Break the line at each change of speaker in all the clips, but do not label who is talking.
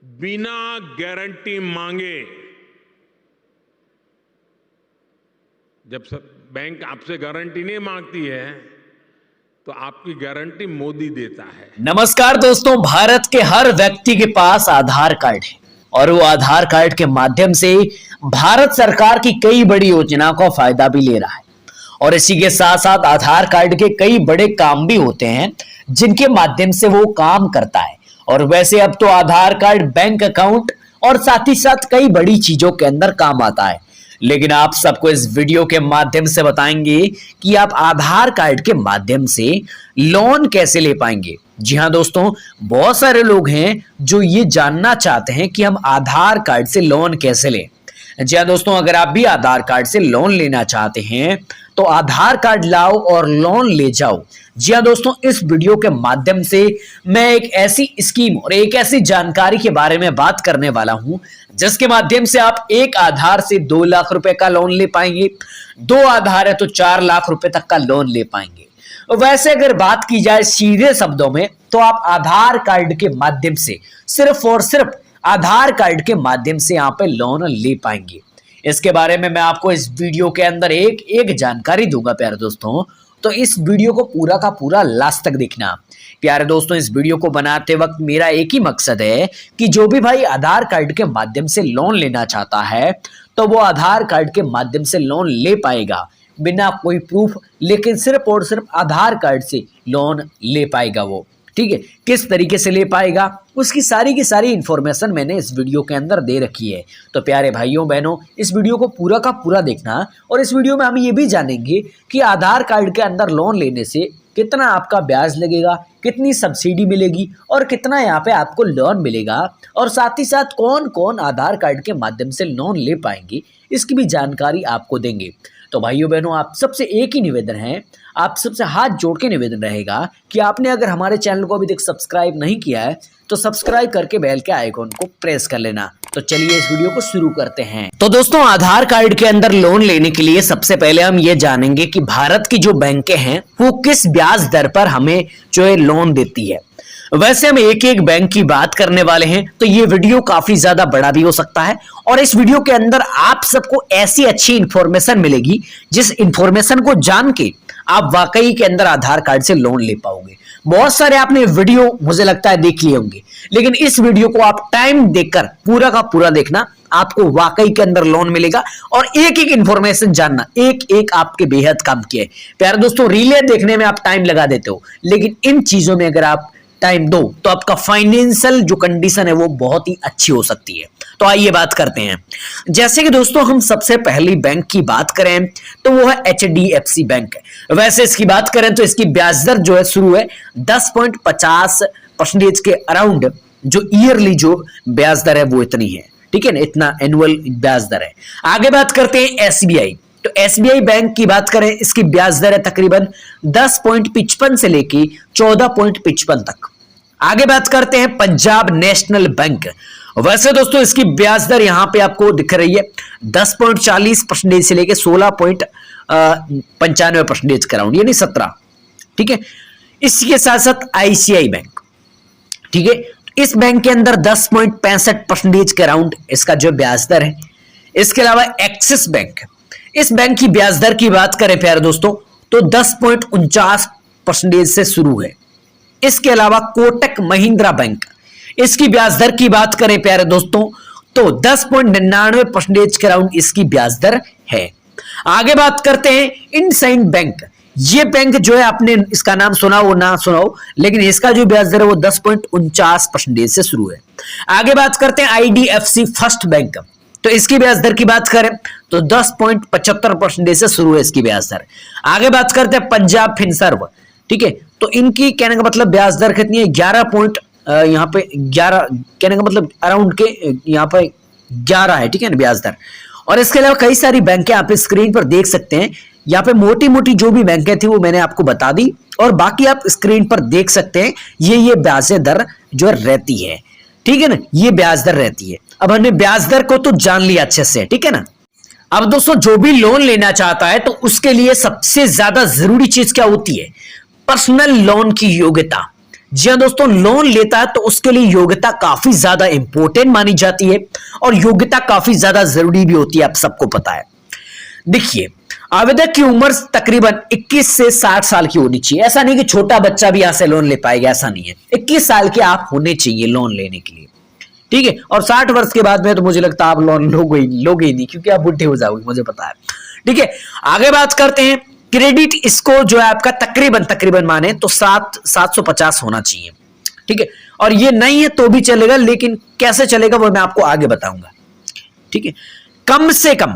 बिना गारंटी मांगे जब सब बैंक आपसे गारंटी नहीं मांगती है तो आपकी गारंटी मोदी देता है।
नमस्कार दोस्तों, भारत के हर व्यक्ति के पास आधार कार्ड है और वो आधार कार्ड के माध्यम से भारत सरकार की कई बड़ी योजनाओं का फायदा भी ले रहा है। और इसी के साथ साथ आधार कार्ड के कई बड़े काम भी होते हैं जिनके माध्यम से वो काम करता है। और वैसे अब तो आधार कार्ड बैंक अकाउंट और साथ ही साथ कई बड़ी चीजों के अंदर काम आता है। लेकिन आप सबको इस वीडियो के माध्यम से बताएंगे कि आप आधार कार्ड के माध्यम से लोन कैसे ले पाएंगे। जी हाँ दोस्तों, बहुत सारे लोग हैं जो ये जानना चाहते हैं कि हम आधार कार्ड से लोन कैसे लें। जी हाँ दोस्तों, अगर आप भी आधार कार्ड से लोन लेना चाहते हैं तो आधार कार्ड लाओ और लोन ले जाओ। जी हाँ दोस्तों, इस वीडियो के माध्यम से मैं एक ऐसी स्कीम और एक ऐसी जानकारी के बारे में बात करने वाला हूं जिसके माध्यम से आप एक आधार से 2 लाख रुपए का लोन ले पाएंगे, 2 आधार है तो 4 लाख रुपए तक का लोन ले पाएंगे। वैसे अगर बात की जाए सीधे शब्दों में तो आप आधार कार्ड के माध्यम से सिर्फ और सिर्फ आधार कार्ड के माध्यम से यहाँ पे लोन ले पाएंगे। इसके बारे में मैं आपको इस वीडियो के अंदर एक एक जानकारी दूंगा प्यारे दोस्तों, तो इस वीडियो को पूरा का पूरा लास्ट तक देखना। प्यारे दोस्तों, इस वीडियो को बनाते वक्त मेरा एक ही मकसद है कि जो भी भाई आधार कार्ड के माध्यम से लोन लेना चाहता है तो वो आधार कार्ड के माध्यम से लोन ले पाएगा बिना कोई प्रूफ, लेकिन सिर्फ और सिर्फ आधार कार्ड से लोन ले पाएगा वो। ठीक है, किस तरीके से ले पाएगा उसकी सारी की सारी इंफॉर्मेशन मैंने इस वीडियो के अंदर दे रखी है। तो प्यारे भाइयों बहनों, इस वीडियो को पूरा का पूरा देखना। और इस वीडियो में हम ये भी जानेंगे कि आधार कार्ड के अंदर लोन लेने से कितना आपका ब्याज लगेगा, कितनी सब्सिडी मिलेगी और कितना यहाँ पे आपको लोन मिलेगा, और साथ ही साथ कौन कौन आधार कार्ड के माध्यम से लोन ले पाएंगे इसकी भी जानकारी आपको देंगे। तो भाइयों बहनों, आप सबसे एक ही निवेदन है, आप सबसे हाथ जोड़ के निवेदन रहेगा कि आपने अगर हमारे चैनल को अभी तक सब्सक्राइब नहीं किया है तो सब्सक्राइब करके बेल के आइकॉन को प्रेस कर लेना। तो चलिए इस वीडियो को शुरू करते हैं। तो दोस्तों, आधार कार्ड के अंदर लोन लेने के लिए सबसे पहले हम ये जानेंगे कि भारत की जो बैंकें हैं वो किस ब्याज दर पर हमें जो है लोन देती है। वैसे हम एक एक बैंक की बात करने वाले हैं तो ये वीडियो काफी ज्यादा बड़ा भी हो सकता है और इस वीडियो के अंदर आप सबको ऐसी अच्छी इंफॉर्मेशन मिलेगी जिस इंफॉर्मेशन को जान के आप वाकई के अंदर आधार कार्ड से लोन ले पाओगे। बहुत सारे आपने वीडियो मुझे लगता है देख लिए होंगे, लेकिन इस वीडियो को आप टाइम देकर पूरा का पूरा देखना, आपको वाकई के अंदर लोन मिलेगा और एक एक इंफॉर्मेशन जानना एक एक आपके बेहद काम किया है। प्यारे दोस्तों, रीले देखने में आप टाइम लगा देते हो, लेकिन इन चीजों में अगर आप टाइम दो तो आपका फाइनेंशियल जो कंडीशन है वो बहुत ही अच्छी हो सकती है। तो आइए बात करते हैं। जैसे कि दोस्तों हम सबसे पहली बैंक की बात करें तो वो है HDFC बैंक। वैसे इसकी बात करें तो इसकी ब्याज दर जो है शुरू है 10.50% के अराउंड, जो ईयरली जो ब्याज दर है वो इतनी है। ठीक है ना, इतना एनुअल ब्याज दर है। आगे बात करते हैं SBI। तो SBI बैंक की बात करें, इसकी ब्याज दर है तकरीबन 10.55 से लेके 14.55 तक। आगे बात करते हैं पंजाब नेशनल बैंक। वैसे दोस्तों इसकी ब्याज दर यहां पे आपको दिख रही है 10.40% से लेके 16.95% के अराउंड, यानी 17। ठीक है, इसी के साथ साथ ICI बैंक। ठीक है, इस बैंक के अंदर 10.65% के अराउंड इसका जो ब्याज दर है। इसके अलावा एक्सिस बैंक, इस बैंक की ब्याज दर की बात करें प्यारे दोस्तों तो 10.49% से शुरू है। इसके अलावा कोटक महिंद्रा बैंक, इसकी ब्याज दर की बात करें प्यारे दोस्तों तो 10.99% के अराउंड इसकी ब्याज दर है। आगे बात करते हैं इंडसइंड बैंक। ये बैंक जो है आपने इसका नाम सुना हो ना सुना हो, लेकिन इसका जो ब्याज दर है वो 10.49% से शुरू है। आगे बात करते हैं IDFC फर्स्ट बैंक। तो इसकी ब्याज दर की बात करें तो 10.75% से शुरू है इसकी ब्याज दर। आगे बात करते हैं पंजाब फिनसर्व। ठीक है, तो इनकी कहने का मतलब ब्याज दर कितनी है, 11 यहाँ पे 11 कहने का मतलब अराउंड के यहाँ पे 11 है। ठीक है ना ब्याज दर। और इसके अलावा कई सारी बैंकें आप स्क्रीन पर देख सकते हैं। यहाँ पे मोटी मोटी जो भी बैंकें थी वो मैंने आपको बता दी और बाकी आप स्क्रीन पर देख सकते हैं ये ब्याज दर जो रहती है। ठीक है ना, ये ब्याज दर रहती है। अब हमने ब्याज दर को तो जान लिया अच्छे से। ठीक है ना, अब दोस्तों जो भी लोन लेना चाहता है तो उसके लिए सबसे ज्यादा जरूरी चीज क्या होती है, पर्सनल लोन की योग्यता। जी हाँ दोस्तों, लोन लेता है तो उसके लिए योग्यता काफी ज्यादा इंपॉर्टेंट मानी जाती है और योग्यता काफी ज्यादा जरूरी भी होती है, आप सबको पता है। देखिए, आवेदक की उम्र तकरीबन 21 से 60 साल की होनी चाहिए। ऐसा नहीं कि छोटा बच्चा भी यहां से लोन ले पाएगा, ऐसा नहीं है। 21 साल के आप होने चाहिए लोन लेने के लिए, ठीक है। और 60 वर्ष के बाद में तो मुझे लगता है आप लोन लोगे ही नहीं, क्योंकि आप बुढ़े हो जाओगे, मुझे पता है, ठीक है। आगे बात करते हैं। क्रेडिट स्कोर जो है आपका तकरीबन माने तो 750 होना चाहिए, ठीक है। और ये नहीं है तो भी चलेगा, लेकिन कैसे चलेगा वो मैं आपको आगे बताऊंगा, ठीक है। कम से कम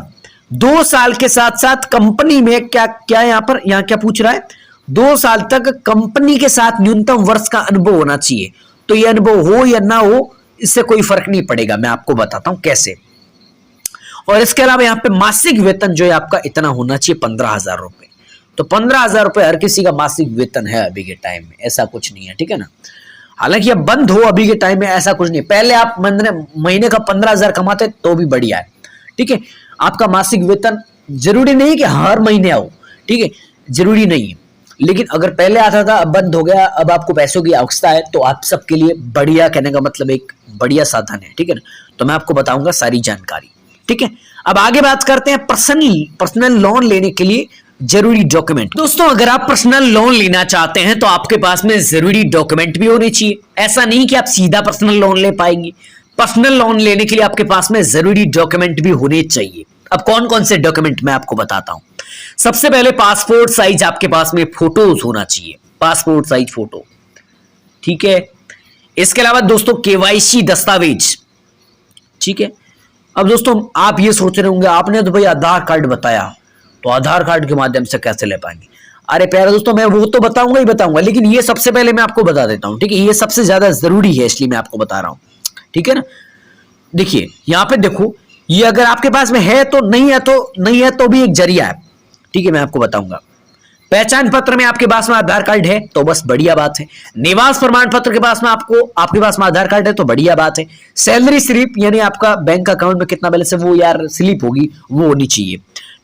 2 साल के साथ साथ कंपनी में क्या यहां क्या पूछ रहा है, 2 साल तक कंपनी के साथ न्यूनतम वर्ष का अनुभव होना चाहिए। तो ये अनुभव हो या ना हो, इससे कोई फर्क नहीं पड़ेगा, मैं आपको बताता हूं कैसे। और इसके अलावा यहाँ पे मासिक वेतन जो है आपका इतना होना चाहिए 15,000 रुपए। तो 15,000 रुपए हर किसी का मासिक वेतन है अभी के टाइम में, ऐसा कुछ नहीं है, ठीक है ना। हालांकि अब बंद हो अभी के टाइम में, ऐसा कुछ नहीं। पहले आप महीने का 15,000 कमाते तो भी बढ़िया है, ठीक है। आपका मासिक वेतन जरूरी नहीं कि हर महीने आओ, ठीक है, जरूरी नहीं है। लेकिन अगर पहले आता था, अब बंद हो गया, अब आपको पैसों की आवश्यकता है, तो आप सबके लिए बढ़िया, कहने का मतलब एक बढ़िया साधन है, ठीक है ना। तो मैं आपको बताऊंगा सारी जानकारी, ठीक है। अब आगे बात करते हैं पर्सनल लोन लेने के लिए जरूरी डॉक्यूमेंट। दोस्तों, अगर आप पर्सनल लोन लेना चाहते हैं तो आपके पास में जरूरी डॉक्यूमेंट भी होने चाहिए। ऐसा नहीं कि आप सीधा पर्सनल लोन ले पाएंगे। पर्सनल लोन लेने के लिए आपके पास में जरूरी डॉक्यूमेंट भी होने चाहिए। अब कौन कौन से डॉक्यूमेंट मैं आपको बताता हूं। सबसे पहले पासपोर्ट साइज आपके पास में फोटोज होना चाहिए, पासपोर्ट साइज फोटो, ठीक है। इसके अलावा दोस्तों केवाईसी दस्तावेज, ठीक है। अब दोस्तों आप ये सोच रहे होंगे, आपने तो भाई आधार कार्ड बताया, तो आधार कार्ड के माध्यम से कैसे ले पाएंगे। अरे प्यारे दोस्तों, मैं वो तो बताऊंगा ही बताऊंगा, लेकिन ये सबसे पहले मैं आपको बता देता हूं, ठीक है। ये सबसे ज्यादा जरूरी है, इसलिए मैं आपको बता रहा हूं, ठीक है ना। देखिए यहां पे देखो, ये अगर आपके पास में है तो नहीं है तो भी एक जरिया है, ठीक है। मैं आपको बताऊंगा। पहचान पत्र में आपके पास में आधार कार्ड है तो बस बढ़िया बात है। निवास प्रमाण पत्र के पास में आपके पास में आधार कार्ड है तो बढ़िया बात है। सैलरी स्लिप यानी आपका बैंक अकाउंट में कितना बैलेंस है वो यार स्लिप होगी, वो होनी चाहिए,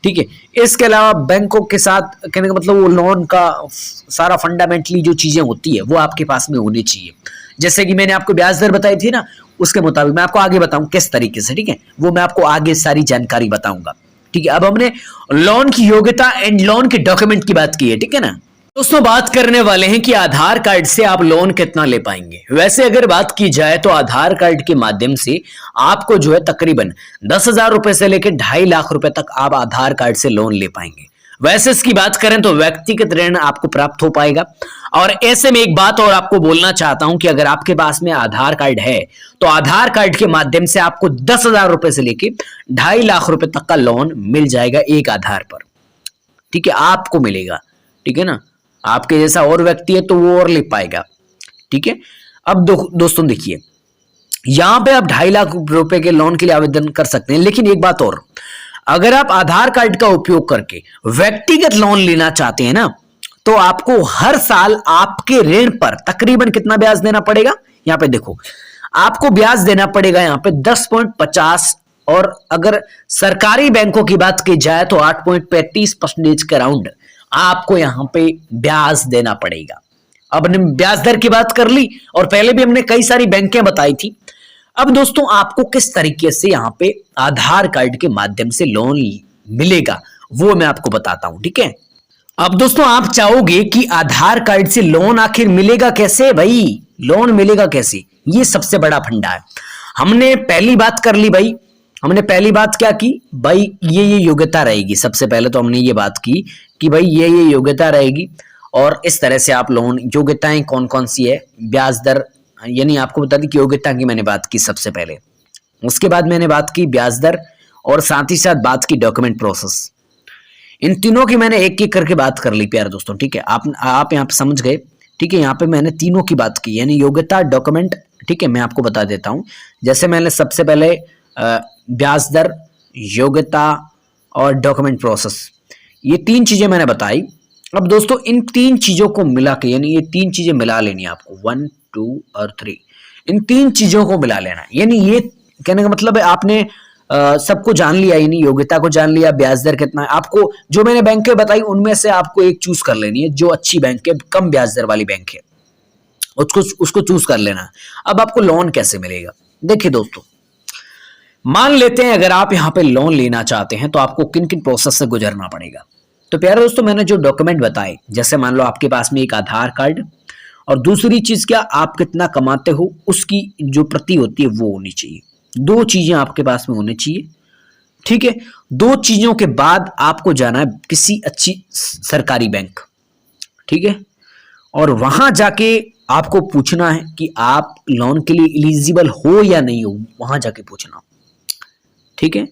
ठीक है। इसके अलावा बैंकों के साथ, कहने का मतलब वो लोन का सारा फंडामेंटली जो चीजें होती है वो आपके पास में होनी चाहिए। जैसे कि मैंने आपको ब्याज दर बताई थी ना, उसके मुताबिक मैं आपको आगे बताऊं किस तरीके से, ठीक है। वो मैं आपको आगे सारी जानकारी बताऊंगा, ठीक है। अब हमने लोन की योग्यता एंड लोन के डॉक्यूमेंट की बात की है, ठीक है ना। दोस्तों बात करने वाले हैं कि आधार कार्ड से आप लोन कितना ले पाएंगे। वैसे अगर बात की जाए तो आधार कार्ड के माध्यम से आपको जो है तकरीबन 10,000 रुपए से लेकर 2.5 लाख रुपए तक आप आधार कार्ड से लोन ले पाएंगे। वैसे इसकी बात करें तो व्यक्तिगत ऋण आपको प्राप्त हो पाएगा। और ऐसे में एक बात और आपको बोलना चाहता हूं कि अगर आपके पास में आधार कार्ड है तो आधार कार्ड के माध्यम से आपको 10,000 रुपए से लेके 2.5 लाख रुपए तक का लोन मिल जाएगा एक आधार पर, ठीक है, आपको मिलेगा, ठीक है ना। आपके जैसा और व्यक्ति है तो वो और ले पाएगा, ठीक है। अब दोस्तों देखिए, यहां पे आप 2.5 लाख रुपए के लोन के लिए आवेदन कर सकते हैं। लेकिन एक बात और, अगर आप आधार कार्ड का उपयोग करके व्यक्तिगत लोन लेना चाहते हैं ना, तो आपको हर साल आपके ऋण पर तकरीबन कितना ब्याज देना पड़ेगा। यहां पे देखो, आपको ब्याज देना पड़ेगा यहां पे 10.50, और अगर सरकारी बैंकों की बात की जाए तो 8.35% के अराउंड आपको यहां पे ब्याज देना पड़ेगा। अब हमने ब्याज दर की बात कर ली और पहले भी हमने कई सारी बैंकें बताई थी। अब दोस्तों आपको किस तरीके से यहां पे आधार कार्ड के माध्यम से लोन मिलेगा वो मैं आपको बताता हूं, ठीक है। अब दोस्तों आप चाहोगे कि आधार कार्ड से लोन आखिर मिलेगा कैसे, भाई लोन मिलेगा कैसे, ये सबसे बड़ा फंडा है। हमने पहली बात कर ली भाई, हमने पहली बात क्या की भाई, ये योग्यता रहेगी। सबसे पहले तो हमने ये बात की कि भाई ये योग्यता रहेगी, और इस तरह से आप लोन, योग्यताएं कौन कौन सी है, ब्याज दर, यानी आपको बता दी कि योग्यता की मैंने बात की सबसे पहले, उसके बाद मैंने बात की ब्याज दर, और साथ ही साथ बात की डॉक्यूमेंट प्रोसेस। इन तीनों की मैंने एक एक करके बात कर ली प्यारे दोस्तों, ठीक है। आप यहाँ पे समझ गए, ठीक है। यहाँ पे मैंने तीनों की बात की, यानी योग्यता, डॉक्यूमेंट, ठीक है। मैं आपको बता देता हूँ, जैसे मैंने सबसे पहले ब्याज दर, योग्यता और डॉक्यूमेंट प्रोसेस, ये 3 चीजें मैंने बताई। अब दोस्तों इन 3 चीजों को मिला के, यानी ये 3 चीजें मिला लेनी है आपको, 1, 2 और 3, इन 3 चीजों को मिला लेना। यानी ये कहने का मतलब है आपने सबको जान लिया, यानी योग्यता को जान लिया, ब्याज दर कितना है, आपको जो मैंने बैंकें बताई उनमें से आपको एक चूज कर लेनी है जो अच्छी बैंक है, कम ब्याज दर वाली बैंक है। उसको उसको चूज कर लेना। अब आपको लोन कैसे मिलेगा, देखिए दोस्तों, मान लेते हैं अगर आप यहाँ पे लोन लेना चाहते हैं तो आपको किन किन प्रोसेस से गुजरना पड़ेगा। तो प्यारे दोस्तों, मैंने जो डॉक्यूमेंट बताए, जैसे मान लो आपके पास में एक आधार कार्ड, और दूसरी चीज क्या, आप कितना कमाते हो उसकी जो प्रति होती है वो होनी चाहिए। दो चीजें आपके पास में होनी चाहिए, ठीक है। दो चीजों के बाद आपको जाना है किसी अच्छी सरकारी बैंक, ठीक है, और वहां जाके आपको पूछना है कि आप लोन के लिए एलिजिबल हो या नहीं हो, वहां जाके पूछना, ठीक है।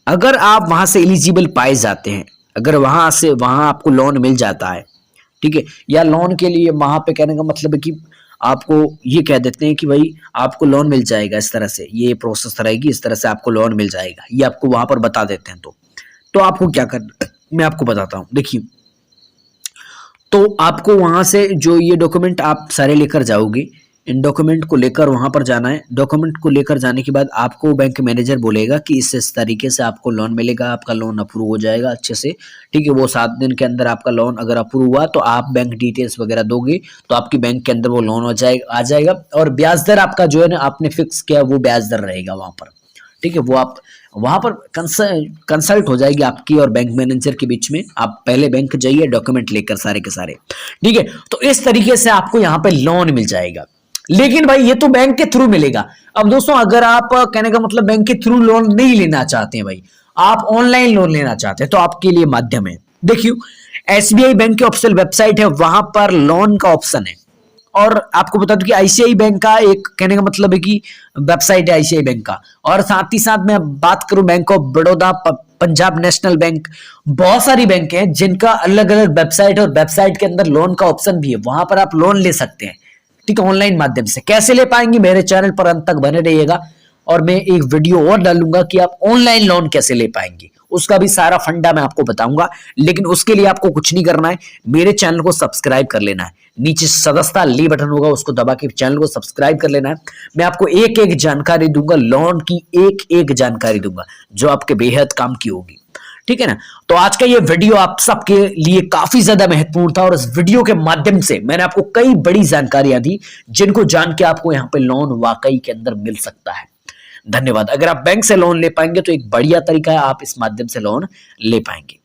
अगर आप वहां से एलिजिबल पाए जाते हैं, अगर वहां आपको लोन मिल जाता है, ठीक है, या लोन के लिए वहां पे कहने का मतलब है कि आपको ये कह देते हैं कि भाई आपको लोन मिल जाएगा, इस तरह से ये प्रोसेस रहेगी, इस तरह से आपको लोन मिल जाएगा, ये आपको वहां पर बता देते हैं। तो आपको क्या करना, मैं आपको बताता हूं, देखिए। तो आपको वहां से जो ये डॉक्यूमेंट आप सारे लेकर जाओगे, इन डॉक्यूमेंट को लेकर वहां पर जाना है। डॉक्यूमेंट को लेकर जाने के बाद आपको बैंक मैनेजर बोलेगा कि इस तरीके से आपको लोन मिलेगा, आपका लोन अप्रूव हो जाएगा अच्छे से, ठीक है। वो 7 दिन के अंदर आपका लोन अगर अप्रूव हुआ तो आप बैंक डिटेल्स वगैरह दोगे तो आपकी बैंक के अंदर वो लोन आ जाएगा। और ब्याज दर आपका जो है ना, आपने फिक्स किया वो ब्याज दर रहेगा वहां पर, ठीक है। वो आप वहां पर कंसल्ट हो जाएगी आपकी और बैंक मैनेजर के बीच में। आप पहले बैंक जाइए डॉक्यूमेंट लेकर सारे के सारे, ठीक है। तो इस तरीके से आपको यहाँ पे लोन मिल जाएगा। लेकिन भाई ये तो बैंक के थ्रू मिलेगा। अब दोस्तों, अगर आप कहने का मतलब बैंक के थ्रू लोन नहीं लेना चाहते हैं भाई, आप ऑनलाइन लोन लेना चाहते हैं, तो आपके लिए माध्यम है, देखियो, एसबीआई बैंक की ऑफिशियल वेबसाइट है, वहां पर लोन का ऑप्शन है। और आपको बता दूं कि आईसीआई बैंक का एक कहने का मतलब है कि वेबसाइट है आईसीआई बैंक का। और साथ ही साथ मैं बात करूं bank of Baroda, Punjab national bank, बहुत सारी बैंक हैं जिनका अलग अलग वेबसाइट है, और वेबसाइट के अंदर लोन का ऑप्शन भी है, वहां पर आप लोन ले सकते हैं, ठीक है, ऑनलाइन माध्यम से। कैसे ले पाएंगे, मेरे चैनल पर अंत तक बने रहिएगा, और मैं एक वीडियो और डालूंगा कि आप ऑनलाइन लोन कैसे ले पाएंगे, उसका भी सारा फंडा मैं आपको बताऊंगा। लेकिन उसके लिए आपको कुछ नहीं करना है, मेरे चैनल को सब्सक्राइब कर लेना है, नीचे सदस्यता ली बटन होगा उसको दबा के चैनल को सब्सक्राइब कर लेना है। मैं आपको एक एक जानकारी दूंगा, लोन की एक एक जानकारी दूंगा जो आपके बेहद काम की होगी, ठीक है ना। तो आज का ये वीडियो आप सबके लिए काफी ज्यादा महत्वपूर्ण था, और इस वीडियो के माध्यम से मैंने आपको कई बड़ी जानकारियां दी जिनको जान के आपको यहाँ पे लोन वाकई के अंदर मिल सकता है। धन्यवाद। अगर आप बैंक से लोन ले पाएंगे तो एक बढ़िया तरीका है, आप इस माध्यम से लोन ले पाएंगे।